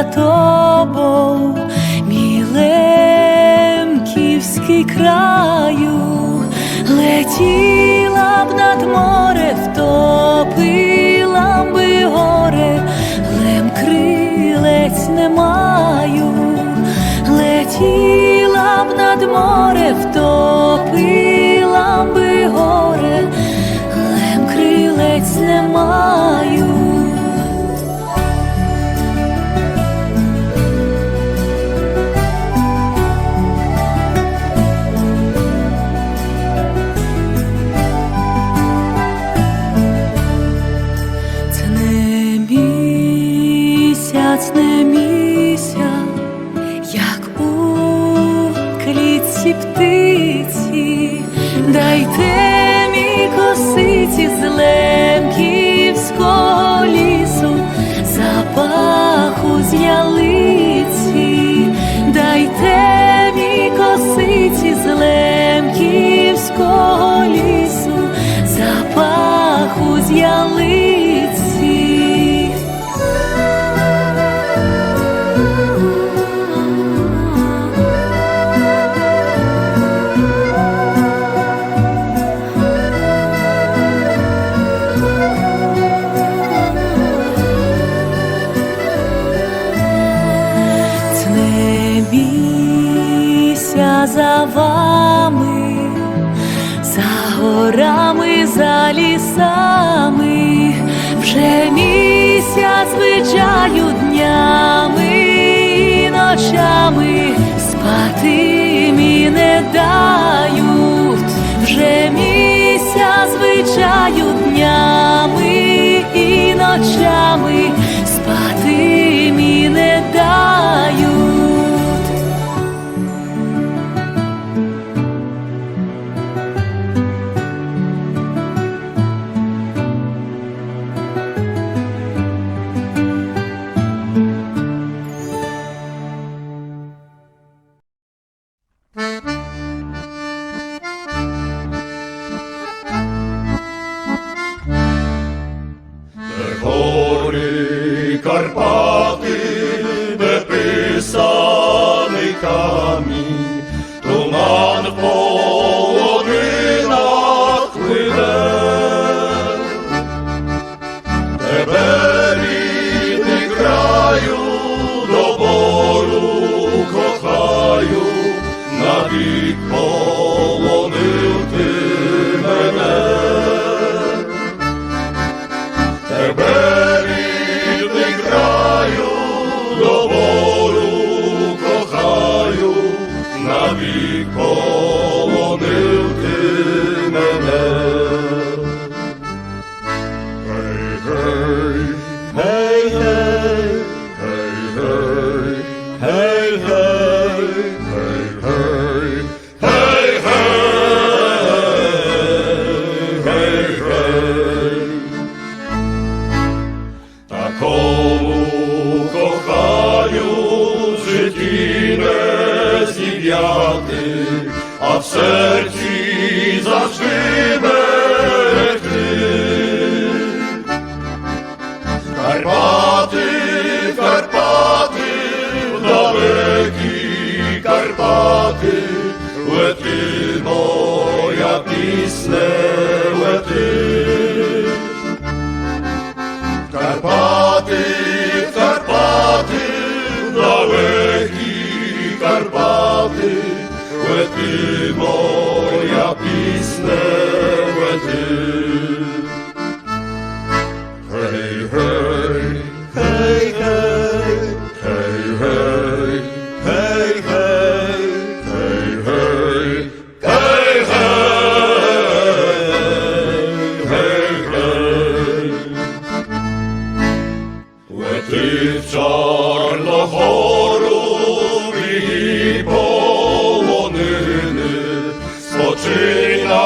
за тобою, мій лемківський краю, летіла б над море, втопила би горе, лем крилець не маю, летіла б над море, втопила би горе, лем крилець не маю. Не місяць, як у клітці птиці, дайте мій косиці з лемківського лісу, запаху з ялиці, дайте мій косиці з лемківського лісу, запаху з ялиці. За вами, за горами, за лісами, вже місяць звичаю днями і ночами, спати мені не дають, вже місяць звичаю днями і ночами, спати мені не дають. Карпати, де писаний камінь, туман в полонинах плине. Тебе, рідний краю, до болю кохаю, навік полонив ти мене. Тебе, до болю кохаю, навік полонив ти мене. Гей, гей, гей, гей, гей, гей, гей, гей, гей, гей, гей, гей. Такому кохаю в житті не зів'яти, а в серці завжди берегти. Карпати, Карпати, далекі Карпати, лети, моя пісне, лети. Карпати, Карпати, далекі Карпати, лети, моя пісне, лети. Гей, гей, гей, гей, гей, гей, гей, гей, гей, гей, гей, гей, гей. Лети в Чорногору і полонини, спочинь на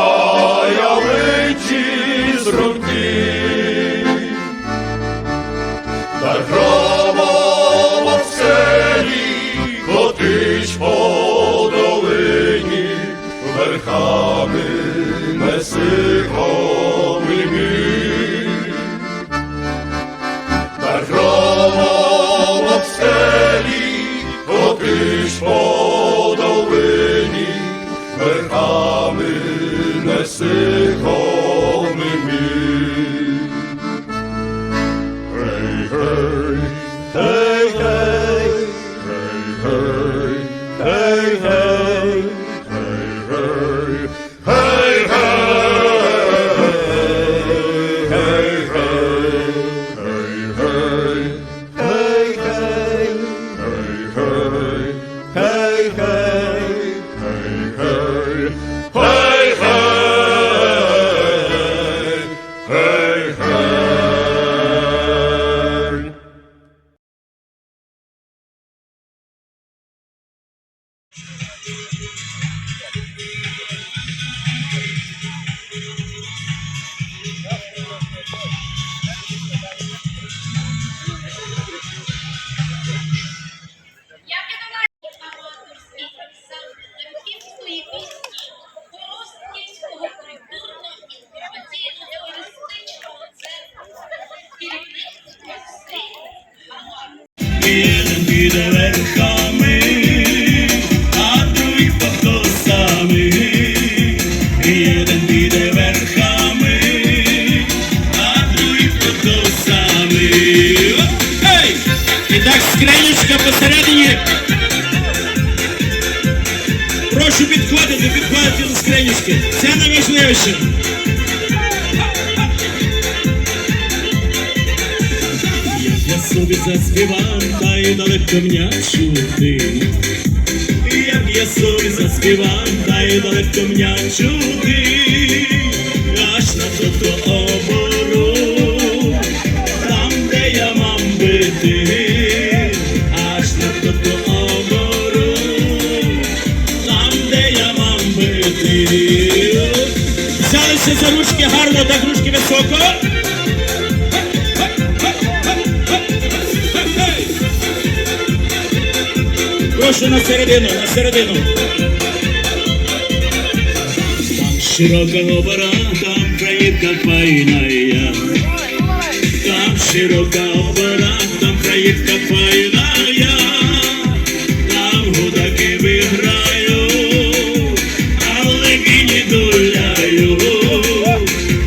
Я підомаю Лемківської пісні, Колосківського культурно-інформаційно-теористичного центру, керівництво Jeden idę werchami, a drugi pod kosami. Jeden idę werchami, a drugi pod kosami. Ej! І так скринючка посередині. Прошу підходити до скринючки. Це найважливіше. Я собі заспівав, та й далеко мене чути. Як я собі заспівав, та й далеко мене чути. Аж на то обору, там, де я мам бити. Аж на то обору, там, де я мам бити. Взялися за ручки гарно, так ручки високо. Прошу на середину, на середину. Там широка обора, там краївка файна я. Там широка обора, там краївка файна я. Там гудаки виграю, але гині дуляю.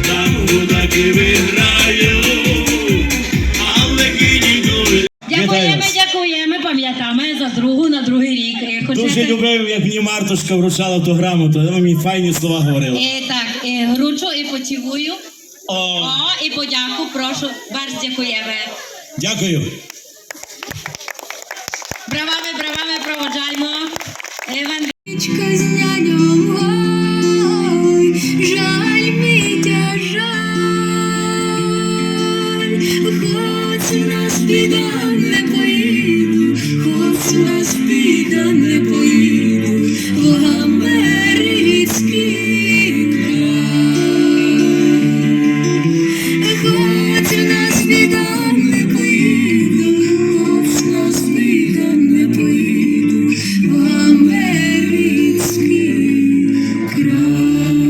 Там гудаки виграю, але гині дуляю. Дякуємо, пам'ятаємо за другу на другий рік. Дуже любив, як мені Мартушка вручала ту грамоту, вона мені файні слова говорила. Так, гручу і поцілую. О, І подяку, прошу, bardzo дякуємо. дякую. Бравами проводжаємо. Річка з няням, ой, жаль, Митя, жаль, хоч нас біда не поїду, хоч нас біда не поїду, в американський край, хоч нас біда не поїду, хоч нас біда не поїду, в американський край.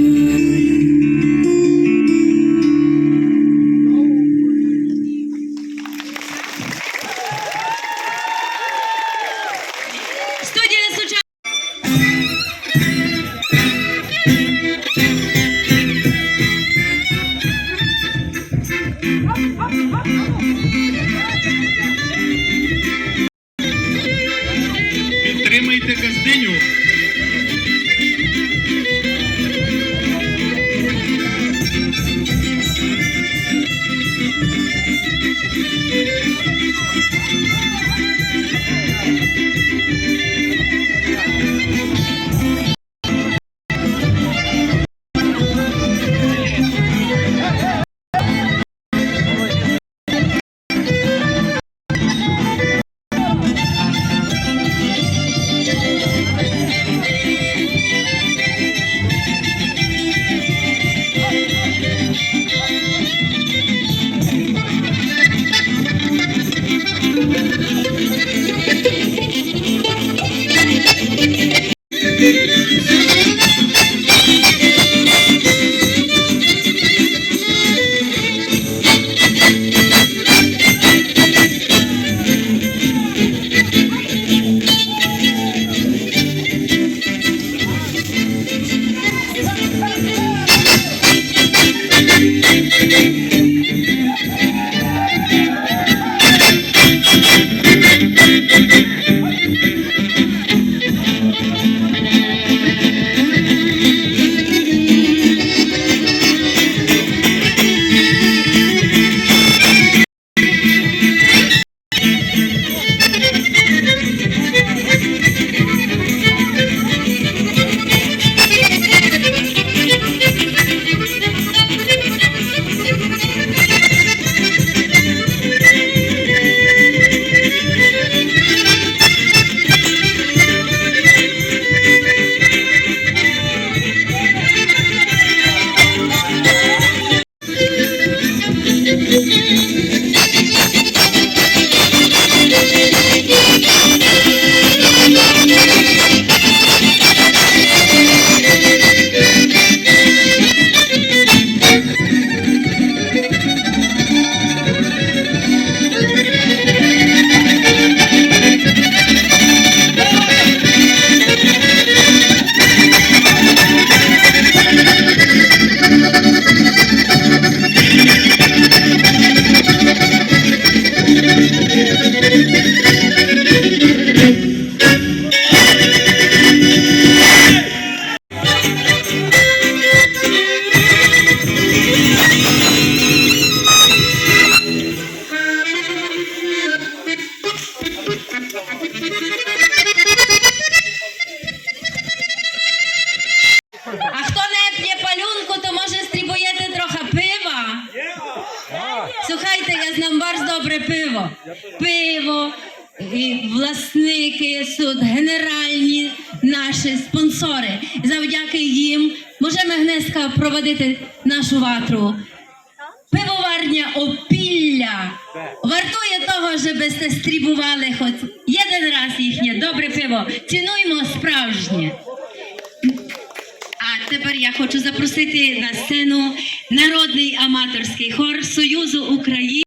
Студія сучасна. Підтримайте гостиню. учасники, тут генеральні наші спонсори. Завдяки їм можемо Гнеска проводити нашу ватру. Пивоварня Опілля вартує того, щоб сте стрібували хоч один раз їхнє добре пиво. Цінуємо справжнє. А тепер я хочу запросити на сцену народний аматорський хор Союзу України.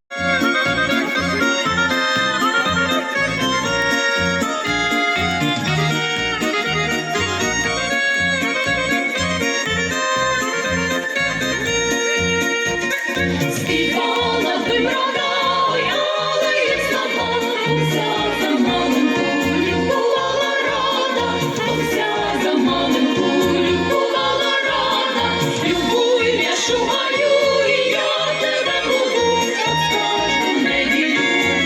Співала би бродою, але й забавився за маленьку, любувала рада, вся за маленьку, любувала рада, любуй, я шугаю, і я тебе буду, кожну неділю,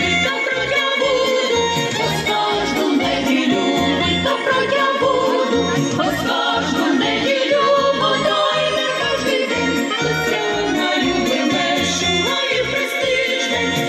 і добро я буду, кожну неділю, і добро я буду, кожну неділю, бодай не кожний день, Тетяна любиме, шугає престижне.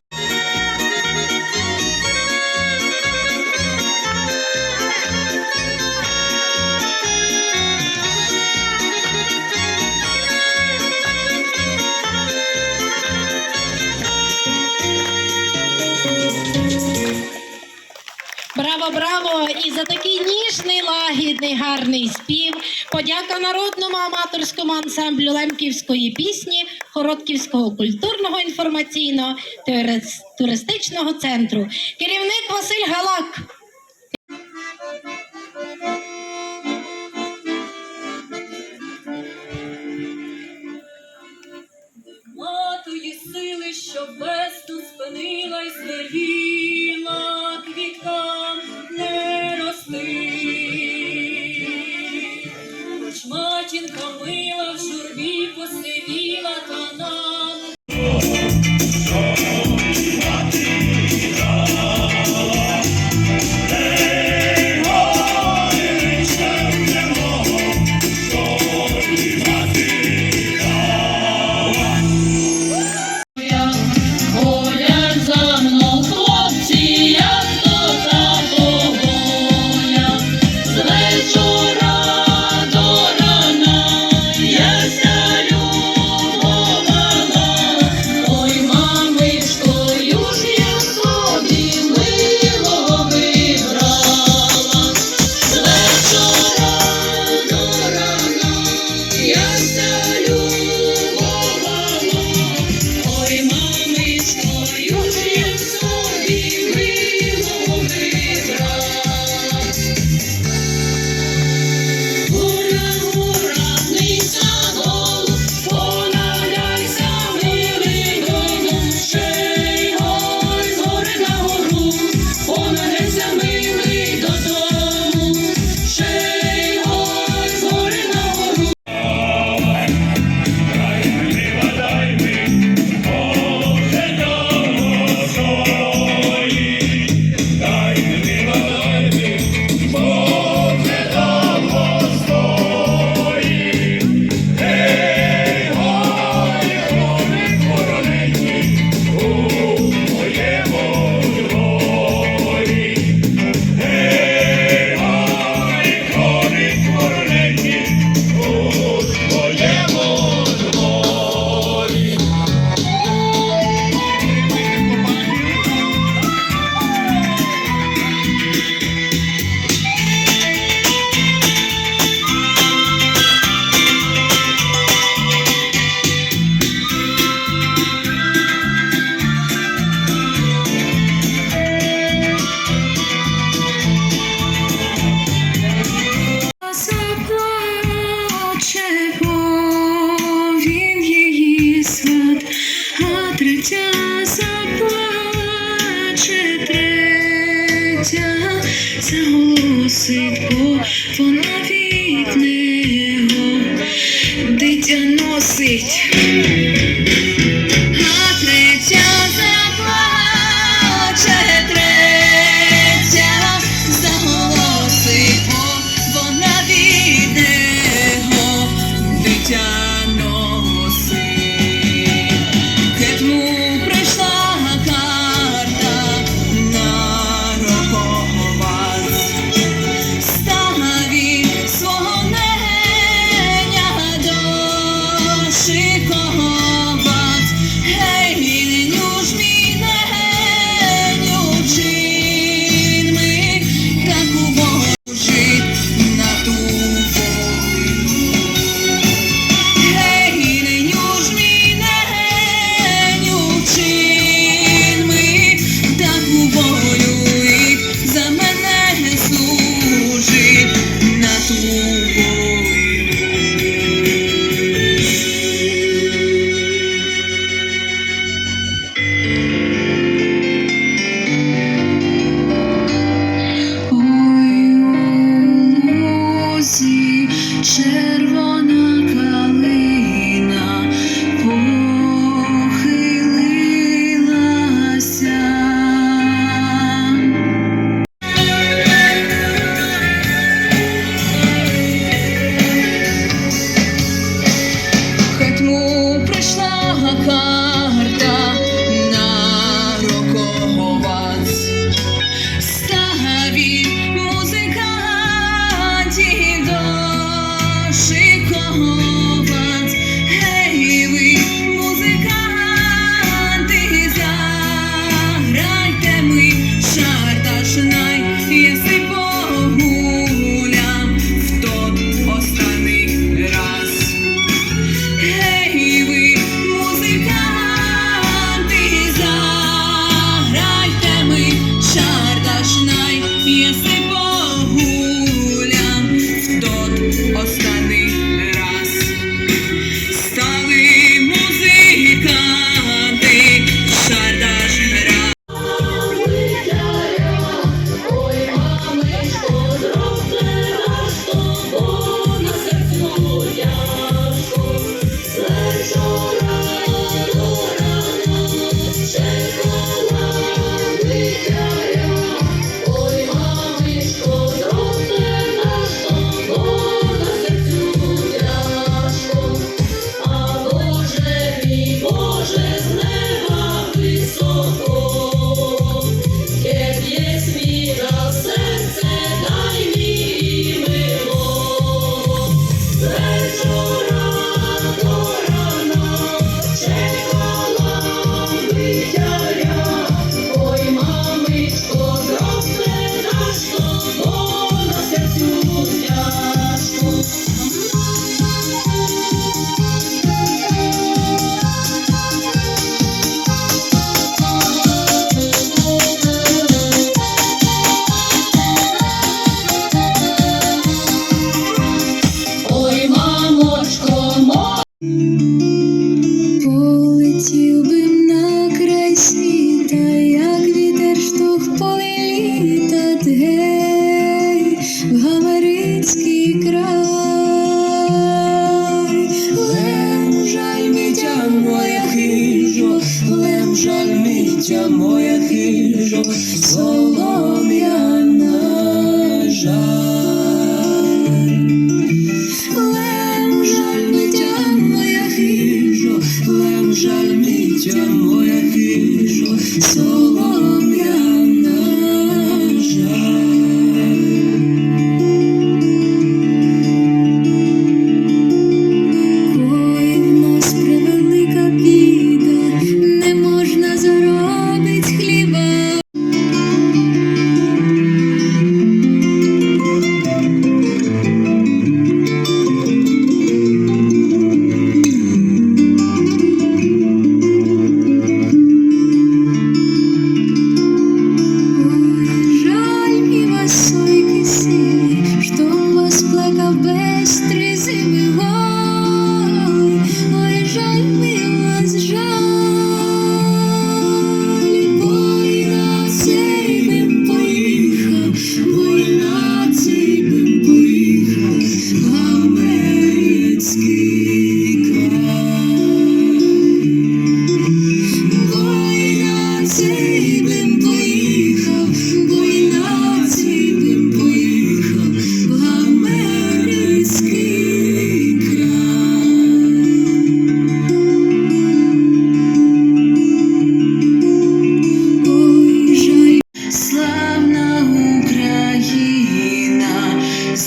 Браво, браво! І за такий ніжний, лагідний, гарний спів. Подяка народному аматорському ансамблю Лемківської пісні Хородківського культурного інформаційного туристичного центру. Керівник Василь Галак. Матої сили, що весну спинила й звеліла квіткам не рости. Хоч матінка мила в журбі посивіла, та нам Голя за мною, хлопці, як то та погоня. З вечора до рана я ся любовала. Ой, мамичко, ж я собі милого вибрала. З вечора до рана я ся любовала. Ой, мамичко, ж я собі милого вибрала. Гора, гора, низька долу, поналяйся, милий дому. Ще й гой, з гори на гору, поналяйся, милий додому. Ще й гой, з гори на гору. заплаче, бо він її сват, а третя заплаче, третя заголосить, бо вона від нього дитя носить. А третя заплаче, третя заголосить, бо вона від нього дитя носить. Кетму прийшла карта на рогова.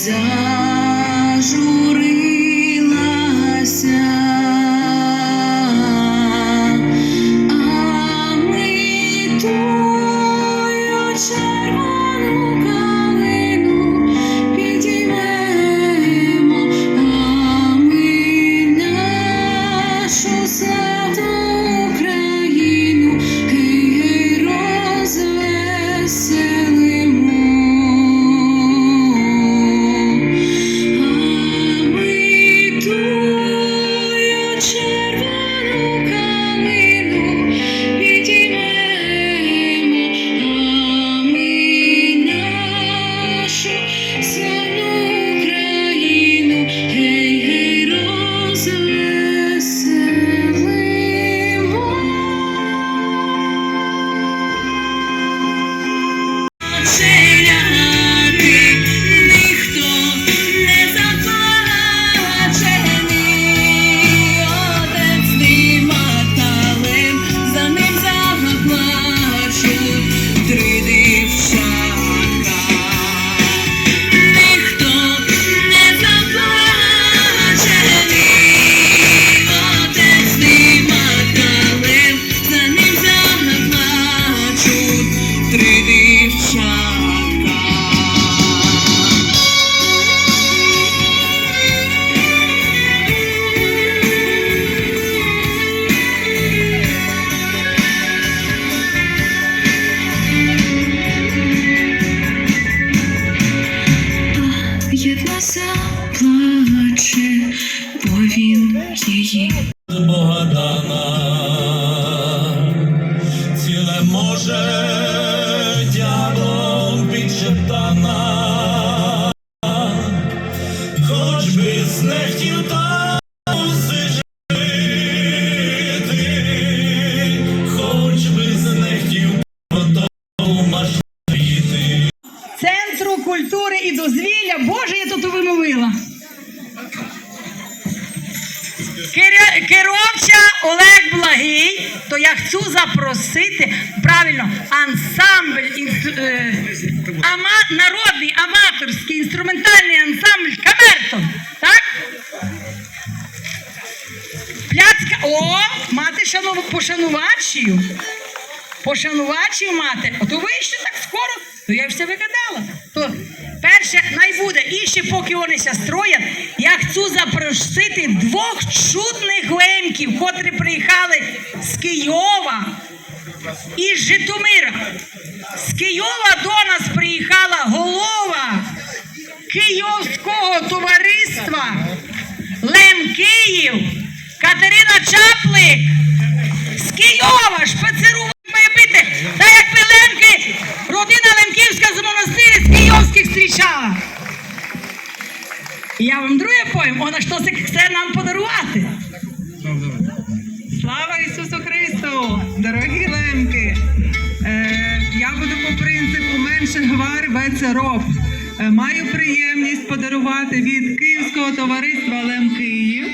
зажурилася, а ми тую червону калину підіймемо, а ми нашу славну Україну гей розвеселимо. Єдна заплаче, бо він її. Бога дана, ціле може дядом підшептана, хоч би знехтів та муси жити, хоч би знехтів потом маш жити. Центру культури і дозвілля. Боже, я тут вимовила. Керовча Олег Благий, то я хочу запросити, правильно, ансамбль, народний аматорський інструментальний ансамбль Камертон, так? Пляцка, о, мати пошанувачію. Пошанувачію мати. Ото ви ще так скоро, то я все вигадала. То перше, най буде, і ще поки вони ся строять, я хочу запросити двох чудних лемків, котрі приїхали з Києва і з Житомира. З Києва до нас приїхала голова Київського товариства Лем Київ Катерина Чаплик. З Києва шпацерували. Та якби Лемки, родина Лемківська з монастирів з Київських зустрічала. І я вам друге повім, вона що це нам подарувати. Слава Ісусу Христу! Дорогі лемки! Я буду по принципу менше гвар, беце роб. Маю приємність подарувати від Київського товариства Лем Київ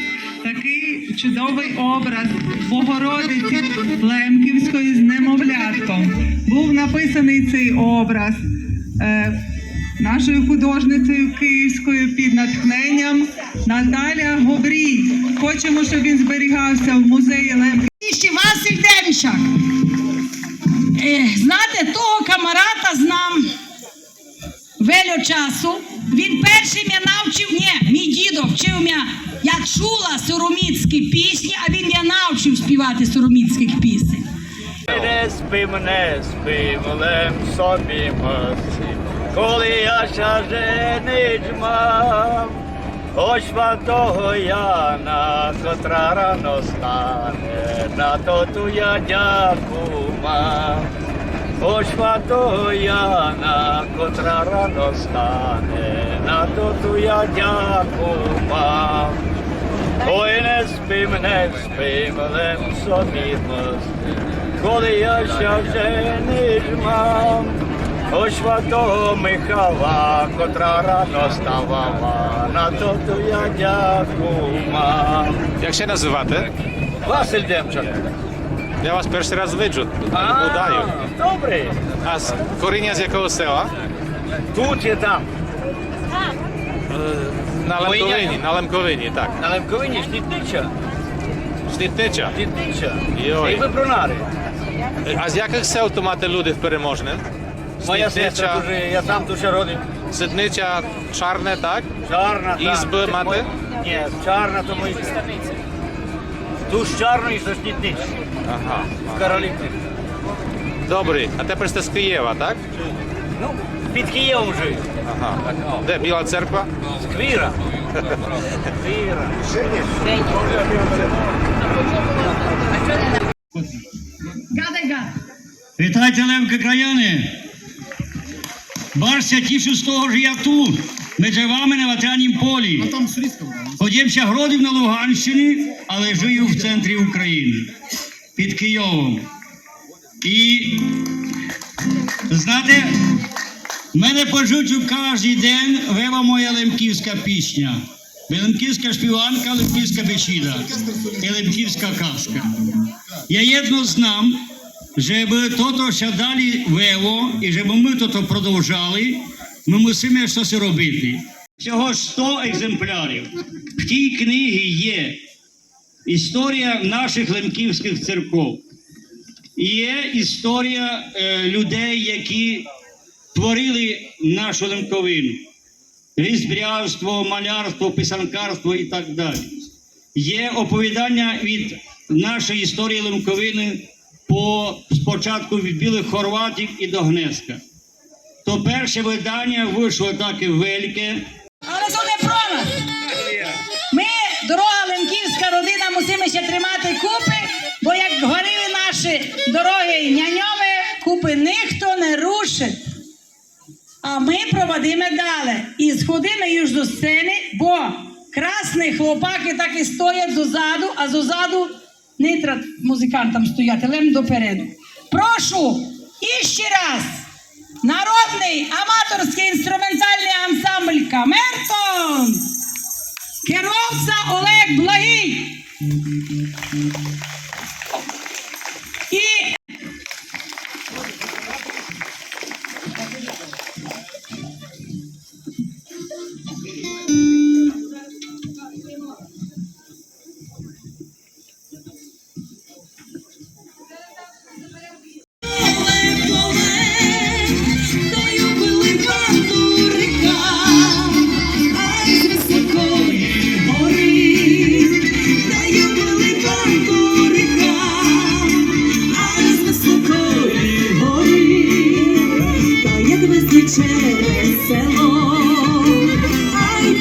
такий чудовий образ Богородиці Лемківської з немовлятком. Був написаний цей образ нашою художницею київською під натхненням Наталя Говрій. Хочемо, щоб він зберігався в музеї Лемків. І ще Василь Демчак. Знаєте, того камарата знам велю часу. Він перший мене навчив, мій дідо вчив мене, я чула сороміцькі пісні, а він мене навчив співати сороміцьких пісень. Не спим, лем собі мосі, коли я ще женич мав, хоч того Яна, котра рано стане, на то ту я дяку мав. Хоч того Яна, котра рано стане, на то ту я дяку мав. Ой, не спим, лем собі мости, коли я ще женич мав, хоч того Михала, котра рано ставала, на то ту я дяку мав. Як ще називати? Василь Демчак. Я вас перший раз виджу. Удаю. Добре. А з коріння з якого села? Тут і там. На Лемковині, на Лемковині, так. На Лемковині Снітнича. Снітнича. Снітнича. Йой. І Вибрунари. А з яких сел то мати люди в Переможне? Моя Снітнича, сестра дуже, я сам тут ще родив. Сиднича, Чарне, так? Чарна, так. Ізби Це мати? мої- Ні, Чарна то мої станиці. Ту з Чарної, що Снітнича. Ага. В Каролівці. Добре. А тепер сте з Києва, так? Ну, під Києвом живу. Ага. Де Біла церква? Сквіра. Сквіра. Вітайте, Лемки, краяни! Барся тішу з того, що я тут, між вами на Ватрянім полі. Ходімся гродів на Луганщині, але живу в центрі України, під Києвом. І, знаєте, мене пожучу кожен день вева моя лемківська пісня. Лемківська шпіванка, лемківська бесіда і лемківська казка. Я єдно знам, щоб то ще далі вело, і щоб ми то продовжали, ми мусимо щось робити. Всього 100 екземплярів. В тій книгі є історія наших лемківських церков. Є історія людей, які творили нашу лемковину. Різьбярство, малярство, писанкарство і так далі. Є оповідання від нашої історії лемковини спочатку від білих хорватів і до Гнеска. То перше видання вийшло таке велике. Але то не про нас. Ми, дорога лемківська родина, мусимо ще тримати купи, бо як говорили наші дороги няньови, купи ніхто не рушить. А ми проводимо далі. І сходимо їж до сцени, бо красні хлопаки так і стоять зозаду, а зозаду не треба музикантам стояти, лем допереду. Прошу, іще раз, народний аматорський інструментальний ансамбль «Камертон», керівця Олег Благий. І через село, ай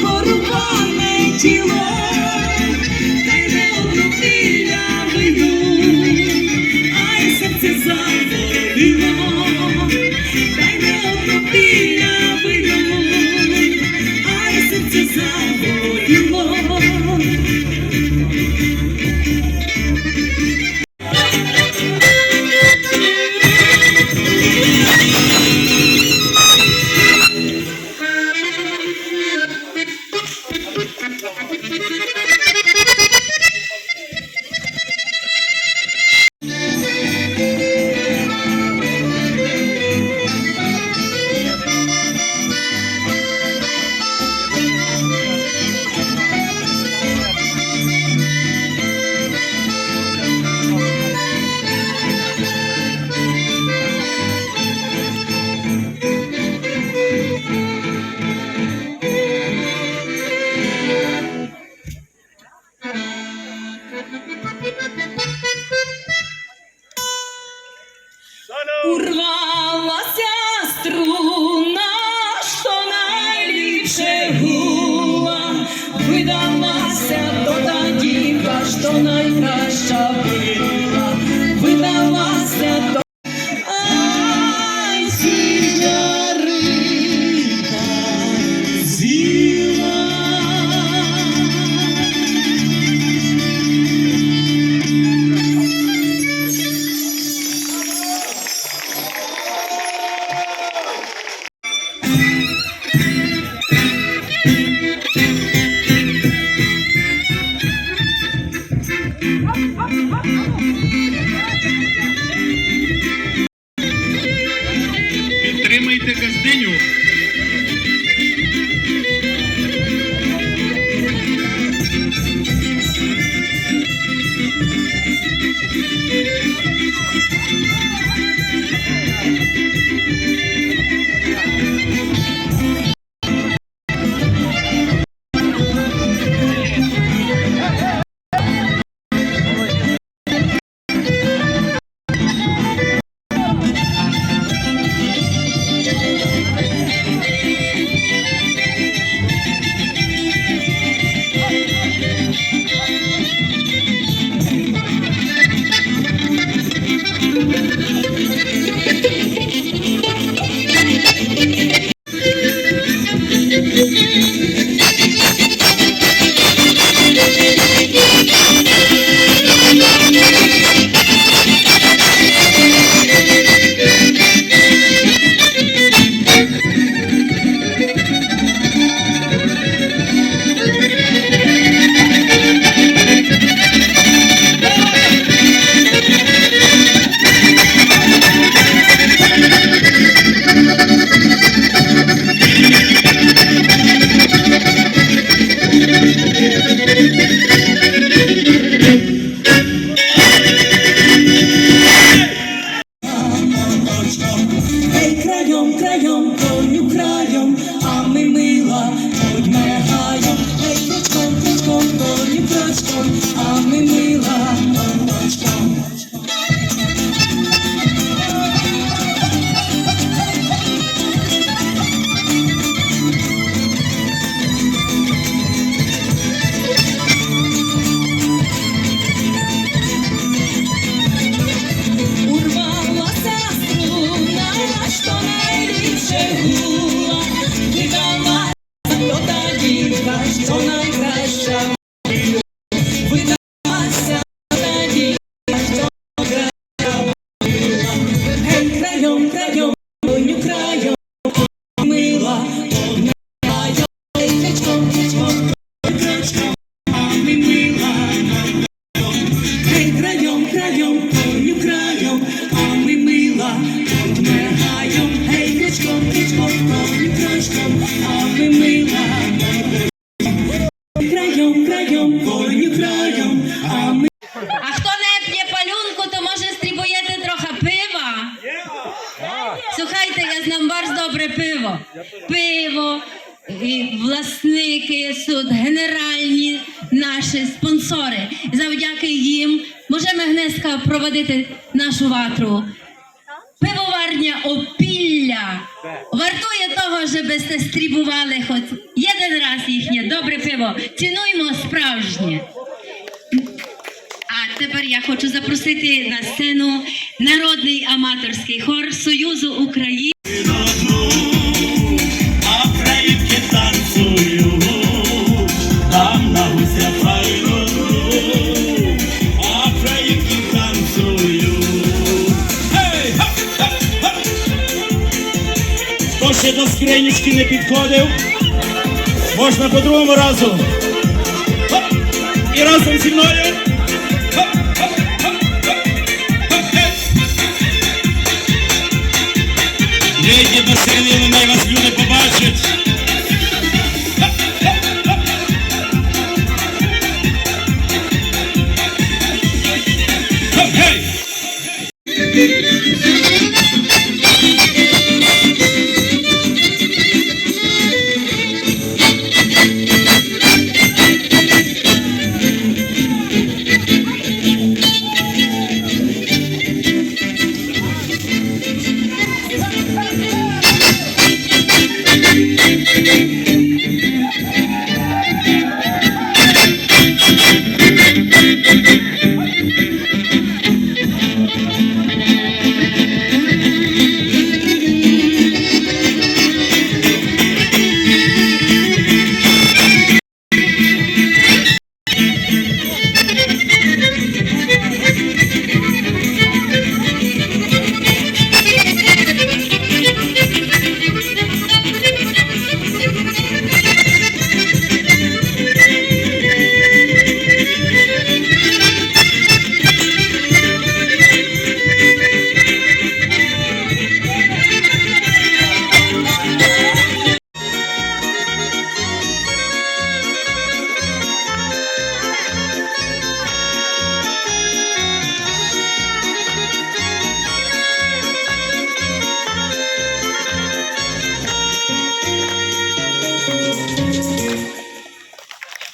крочком, а ми мила крочком. Урвалася струна, що найліпше гула, видала та дівка, що найкраща. Видалася та дівка, що найкраща. Гей, краєм, краєм, коню краєм, мила, огнею, гей, кричком, кричком, кричком, а ми мила. Гей, краєм, краєм, коню краєм, а ми мила, огнею, гей, кричком, кричком, коню кричком, а ми мила. Краєм, краєм, коню краєм, а ми. А хто не п'є палюнку, то може стрібуєте трохи пива? Слухайте, я знам bardzo добре пиво. Пиво, і власники, суд, генеральні наші спонсори. Завдяки їм можемо гнеска проводити нашу ватру. Пивоварня Опілля вартує того, щоб сте стрібували хоч один раз їхнє добре пиво. Цінуймо справжнє. А тепер я хочу запросити на сцену народний аматорський хор Союзу України. А українки танцюють, там на гуся файно, а українки танцюють. Гей, ха, ха, ха. Хто ще до скринічки не підходив, можна по другому разу. Хоп. І разом зі мною. Хоп, хоп, хоп, хоп, хоп, гей. Вийдіть на середину, най вас люди побачать. Хоп, гей.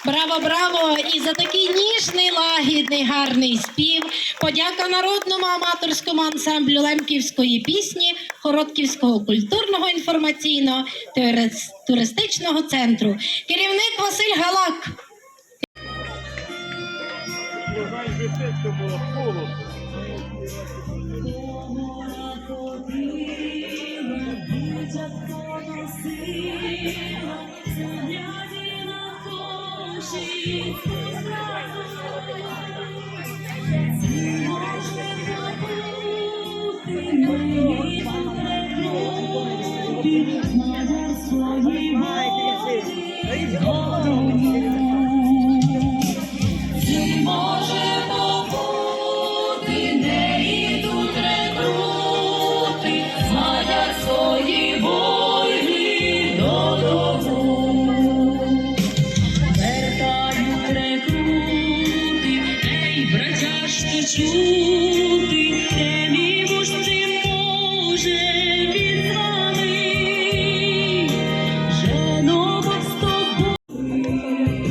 Браво, браво! І за такий ніжний, лагідний, гарний спів. Подяка народному аматорському ансамблю лемківської пісні Хородківського культурного інформаційного туристичного центру. Керівник Василь Галак. Чути, де мій муж ти може від вами, женого з тобою.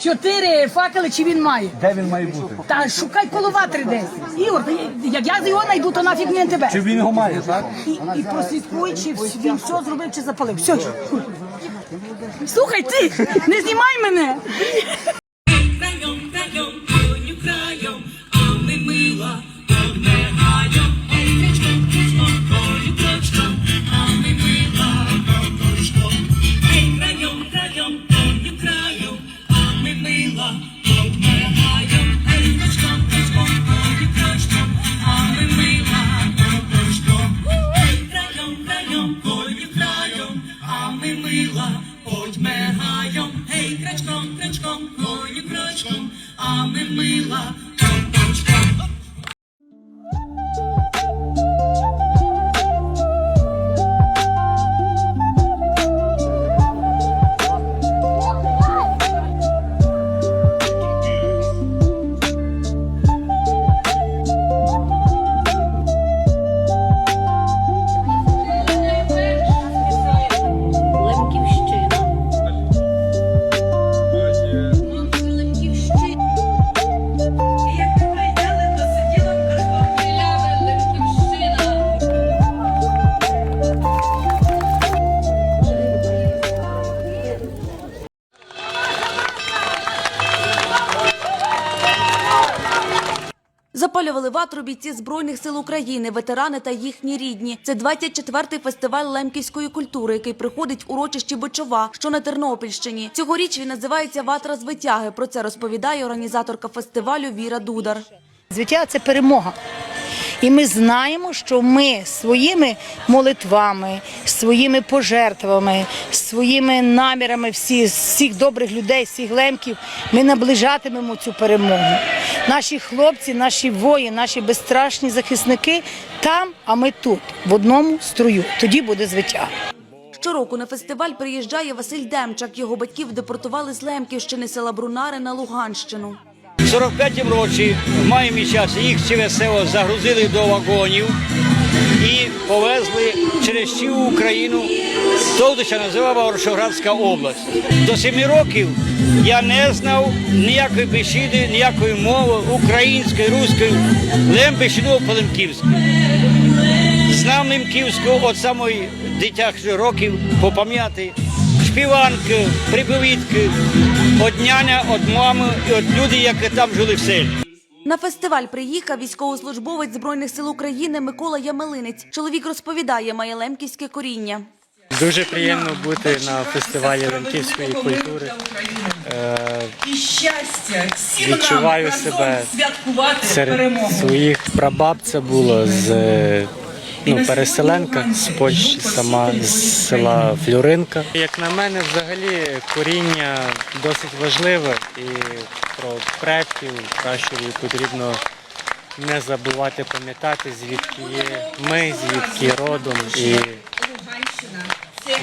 Чотири факели чи він має? Де він має бути? Та шукай коло ватри десь. Ігор, як я його знайду, то нафіг не тебе. Чи він його має, так? І прослідкуй, чи він все зробив, чи запалив. Все. Слухай, ти, не знімай мене. Краєм, краєм, коню краєм, а ми мила обмигаєм. Ей, крачком, крачком, коню крачком, а ми мила крачком. Ей, краєм, краєм, коню краєм, а ми мила обмигаєм. Ей, крачком, крачком, коню крачком, а ми мила крачком. Ей, краєм, краєм, коню краєм, а ми мила одмигаєм. Ей, крачком, крачком, коню крачком, а ми мила крачком. Запалювали ватру бійці Збройних сил України, ветерани та їхні рідні. Це 24-й фестиваль лемківської культури, який приходить в урочищі Бичова, що на Тернопільщині. Цьогоріч він називається «Ватра з витяги». Про це розповідає організаторка фестивалю Віра Дудар. Звитяга – це перемога. І ми знаємо, що ми своїми молитвами, своїми пожертвами, своїми намірами всіх добрих людей, всіх лемків, ми наближатимемо цю перемогу. Наші хлопці, наші воїни, наші безстрашні захисники там, а ми тут, в одному строю. Тоді буде звитяга. Щороку на фестиваль приїжджає Василь Демчак. Його батьків депортували з Лемківщини села Брунари на Луганщину. В 45-м році, в має місяці, їх чи весело загрузили до вагонів і повезли через всю Україну. Толдича називала Оршоградська область. До 7 років я не знав ніякої бесіди, ніякої мови, української, руської, лембешіду по-лемківськи. Знав лемківську від самої дитячих років, попам'яти. Співанки, прибивітки, від няня, від мами і від людей, які там жили в селі. На фестиваль приїхав військовослужбовець Збройних сил України Микола Ямелинець. Чоловік розповідає, має лемківське коріння. Дуже приємно бути на фестивалі лемківської культури. Відчуваю себе серед своїх прабаб. Це було з переселенка з Польщі, сама з села Флюринка. Як на мене, взагалі коріння досить важливе, і про предків, пращурів потрібно не забувати пам'ятати, звідки є ми, звідки родом, і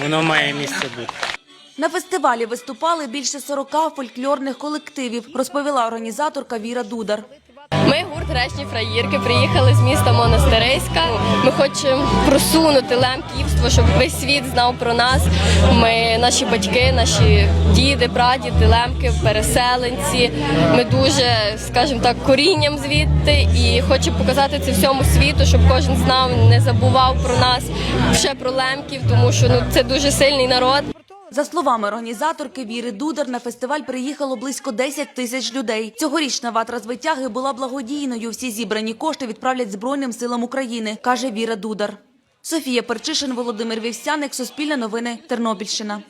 воно має місце бути. На фестивалі виступали більше 40 фольклорних колективів, розповіла організаторка Віра Дудар. Ми гурт «Гречні фраїрки» приїхали з міста Монастириська. Ми хочемо просунути лемківство, щоб весь світ знав про нас. Ми, наші батьки, наші діди, прадіди, лемки, переселенці. Ми дуже, скажімо так, корінням звідти і хочемо показати це всьому світу, щоб кожен знав, не забував про нас, ще про лемків, тому що це дуже сильний народ. За словами організаторки Віри Дудар, на фестиваль приїхало близько 10 тисяч людей. Цьогорічна ватра з витяги була благодійною. Всі зібрані кошти відправлять Збройним силам України, каже Віра Дудар. Софія Перчишин, Володимир Вівсяник, Суспільне новини, Тернопільщина.